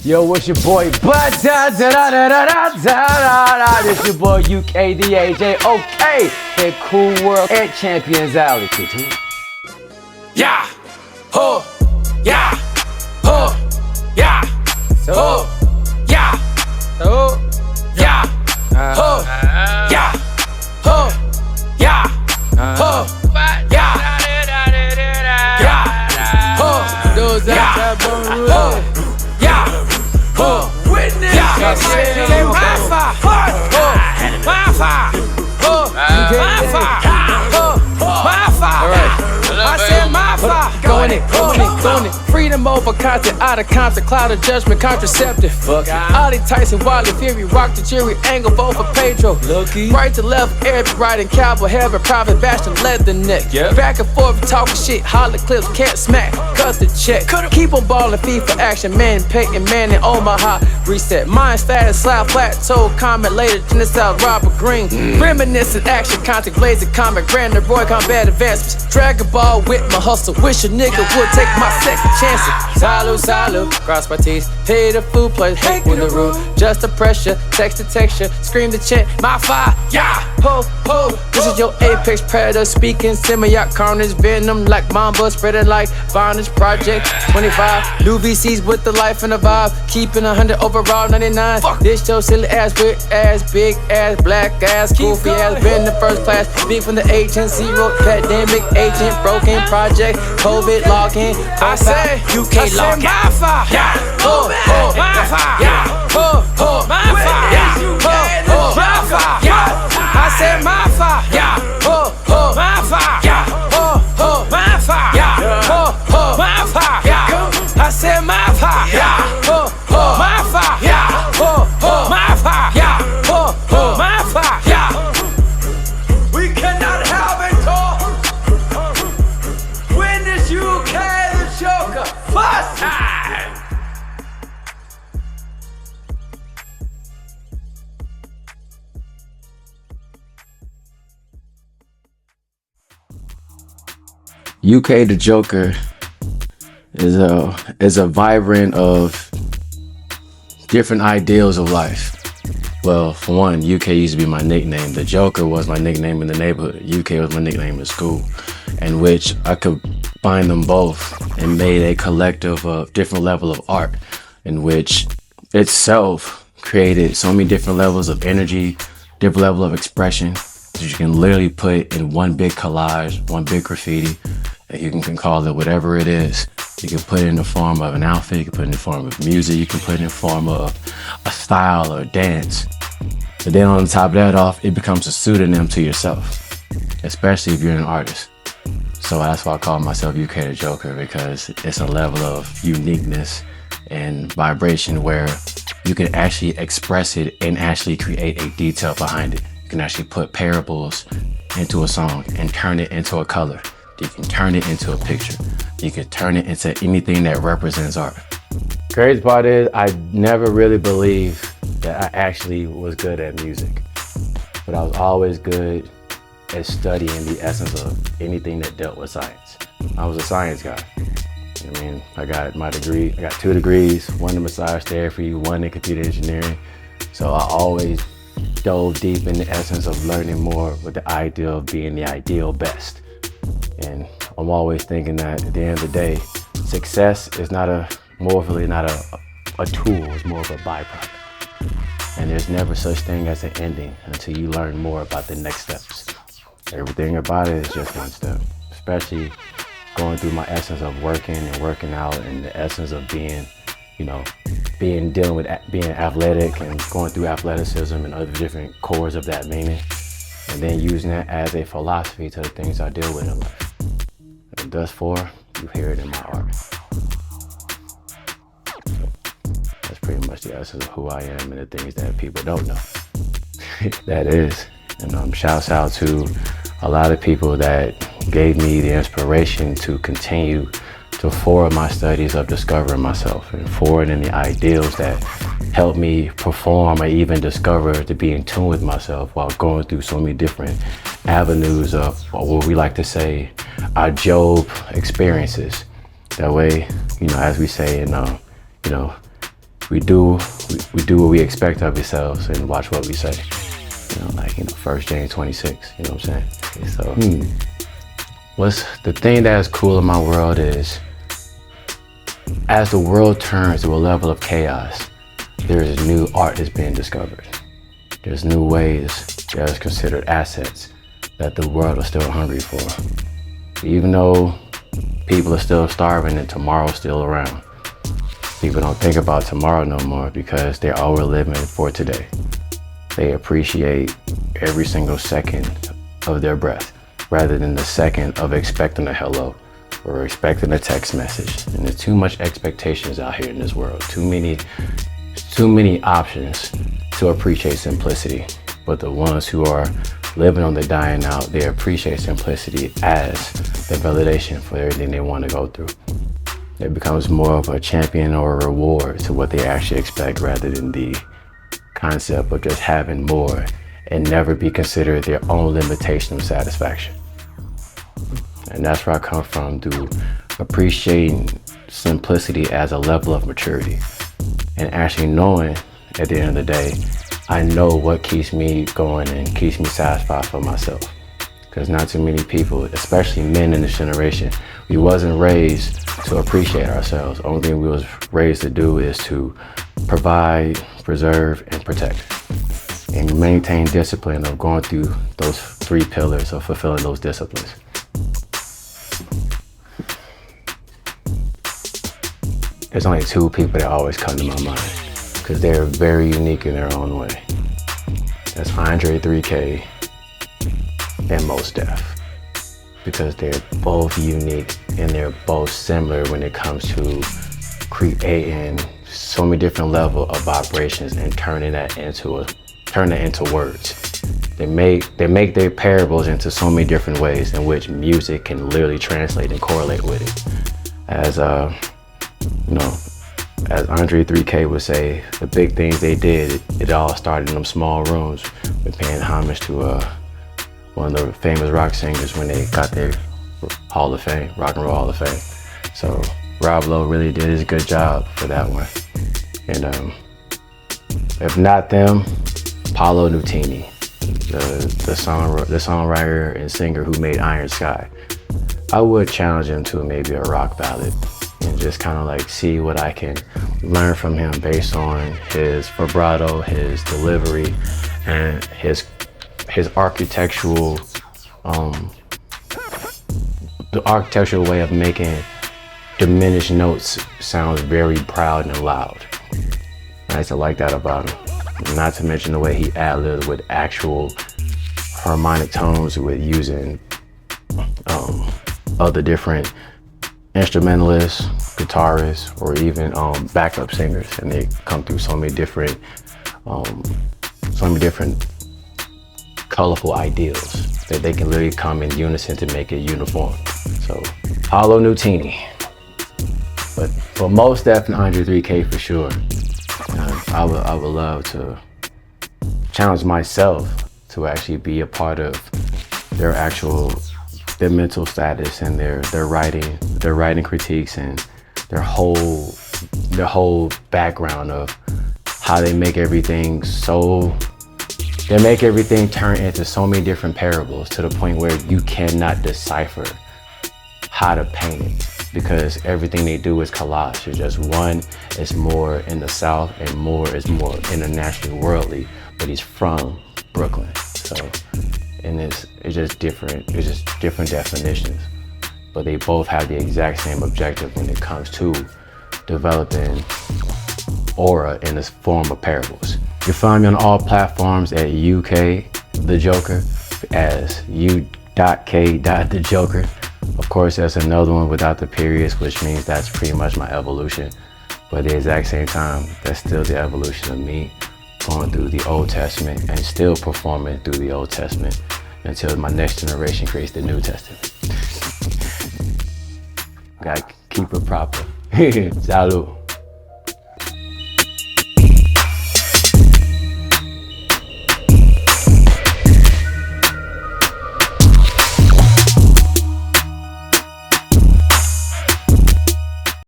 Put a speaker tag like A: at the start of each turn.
A: Yo, what's your boy? This your boy UKDAJ. Okay, at Cool World at Champions Alley.
B: Yeah, ho, yeah, ho, yeah, ho, yeah, ho, yeah, ho, yeah, ho, yeah, ho, yeah,
A: Those out there,
B: witness, my fire, my fire, my fire. I said my fire.
A: Going it. Freedom over content, out of concept, cloud of judgment, contraceptive. Ollie Tyson, Wally Fury, rock the jury, angle, vote for Pedro. Right to left, Eric riding cowboy, have a private bastion, leather neck. Back and forth, talking shit, holler clips, can't smack, cut the check. Keep on balling, feed for action, man, Peyton, man in Omaha. Reset, mind status, slide plateau, comment later, Genesis out, Robert Green. Reminiscent action, content, blazing, comic, Grand Roy, combat advancements. Dragon Ball with my hustle, wish a nigga would take my second chances. Salute, cross my T's, pay the food place, hate in the room. Just the pressure, text the texture, scream the chant, my fire, yeah, ho, this is your apex predator speaking, semiotic carnage, venom like mamba, spreading like Varnish Project 25, new VCs with the life and the vibe, keeping 100 overall 99. This your silly ass, weird ass, big ass, black ass, goofy ass, been the first class, big from the agent, zero pandemic, agent, broken project, COVID login.
B: I say, UK login. My fire, yeah, my fire, yeah, my fire, yeah, my fire, yeah. I said my fire, yeah, my fire, yeah, my fire, yeah, my fire, yeah. I said my fire, yeah, my fire, yeah, my fire, yeah, my fire, yeah. We cannot have it all. Witness UK the Joker, first time.
A: UK the Joker is a vibrant of different ideals of life. Well, for one, UK used to be my nickname. The Joker was my nickname in the neighborhood. UK was my nickname in school, in which I could find them both and made a collective of different level of art, in which itself created so many different levels of energy, different level of expression that you can literally put in one big collage, one big graffiti. And you can call it whatever it is. You can put it in the form of an outfit, you can put it in the form of music, you can put it in the form of a style or a dance. But then on top of that off, it becomes a pseudonym to yourself, especially if you're an artist. So that's why I call myself UK the Joker, because it's a level of uniqueness and vibration where you can actually express it and actually create a detail behind it. You can actually put parables into a song and turn it into a color. You can turn it into a picture. You can turn it into anything that represents art. Crazy part is, I never really believed that I actually was good at music, but I was always good at studying the essence of anything that dealt with science. I was a science guy. I mean, I got my degree, I got 2 degrees, one in massage therapy, one in computer engineering. So I always dove deep in the essence of learning more with the idea of being the ideal best. And I'm always thinking that at the end of the day, success is more really not a tool, it's more of a byproduct. And there's never such thing as an ending until you learn more about the next steps. Everything about it is just one step, especially going through my essence of working and working out, and the essence of being, dealing with being athletic and going through athleticism and other different cores of that meaning. And then using that as a philosophy to the things I deal with in life. And thus far, you hear it in my art. So that's pretty much the essence of who I am and the things that people don't know. That is. And shouts out to a lot of people that gave me the inspiration to continue to forward my studies of discovering myself and forward in the ideals that helped me perform or even discover to be in tune with myself while going through so many different avenues of what we like to say our Job experiences. That way, as we say in, we do what we expect of ourselves and watch what we say. You know, like, 1 James 26, you know what I'm saying? So, what's the thing that is cool in my world is, as the world turns to a level of chaos, there's new art that's being discovered. There's new ways that is considered assets that the world is still hungry for. Even though people are still starving and tomorrow's still around, people don't think about tomorrow no more because they're all living for today. They appreciate every single second of their breath rather than the second of expecting a hello or expecting a text message. And there's too much expectations out here in this world. Too many options to appreciate simplicity. But the ones who are living on the dying out, they appreciate simplicity as the validation for everything they want to go through. It becomes more of a champion or a reward to what they actually expect rather than the concept of just having more and never be considered their own limitation of satisfaction. And that's where I come from, through appreciating simplicity as a level of maturity and actually knowing at the end of the day, I know what keeps me going and keeps me satisfied for myself. Because not too many people, especially men in this generation, we wasn't raised to appreciate ourselves. The only thing we was raised to do is to provide, preserve, and protect. And maintain discipline of going through those 3 pillars of fulfilling those disciplines. There's only 2 people that always come to my mind because they're very unique in their own way. That's Andre 3K and Mos Def, because they're both unique and they're both similar when it comes to creating so many different levels of vibrations and turning that into words. They make their parables into so many different ways in which music can literally translate and correlate with it. As as Andre 3K would say, the big things they did, it all started in them small rooms with paying homage to one of the famous rock singers when they got their Hall of Fame, Rock and Roll Hall of Fame. So Rob Lowe really did his good job for that one. And if not them, Paolo Nutini, the songwriter and singer who made Iron Sky. I would challenge him to maybe a rock ballad and just kind of like see what I can learn from him based on his vibrato, his delivery, and his architectural, the architectural way of making diminished notes sound very proud and loud. I used to like that about him. Not to mention the way he ad-libs with actual harmonic tones with using other different instrumentalists, guitarists, or even backup singers, and they come through so many different colorful ideals that they can literally come in unison to make it uniform. So Paolo Nutini, but for Mos Def and Andre 3K for sure. I would love to challenge myself to actually be a part of their mental status and their writing critiques and their whole background of how they make everything turn into so many different parables to the point where you cannot decipher how to paint it, because everything they do is collage. It's just one is more in the South and more is more internationally worldly, but he's from Brooklyn. So, and it's just different definitions, but they both have the exact same objective when it comes to developing aura in this form of parables. You find me on all platforms at UK The Joker as U.K.The Joker. Of course, there's another one without the periods, which means that's pretty much my evolution. But at the exact same time, that's still the evolution of me going through the Old Testament and still performing through the Old Testament until my next generation creates the New Testament. Gotta keep it proper. Salud.